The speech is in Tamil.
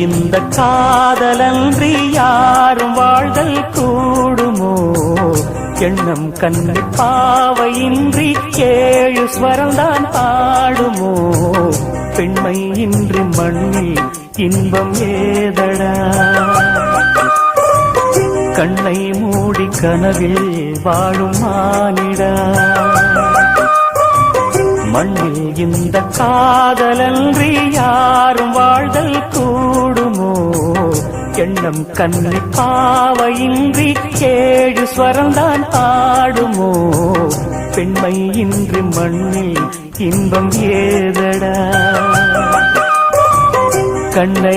இந்த காதலன்றி யாரும் வாழ்தல் கூடுமோ? எண்ணம் கண்ணி பாவையின்றி 7 ஸ்வரம்தான் பாடுமோ? பெண்மை இன்றி மண்ணில் இன்பம் ஏதடா? கண்ணை மூடி கனவில் வாழும் மானிடா. மண்ணில் இந்த காதலன்றி யாரும் வாழ்தல் கூடுமோ? எண்ணம் கண்ணி பாவையின்றி 7 ஸ்வரம்தான் ஆடுமோ? பெண்மை இன்றி மண்ணில் இன்பம் ஏதடா? கண்ணை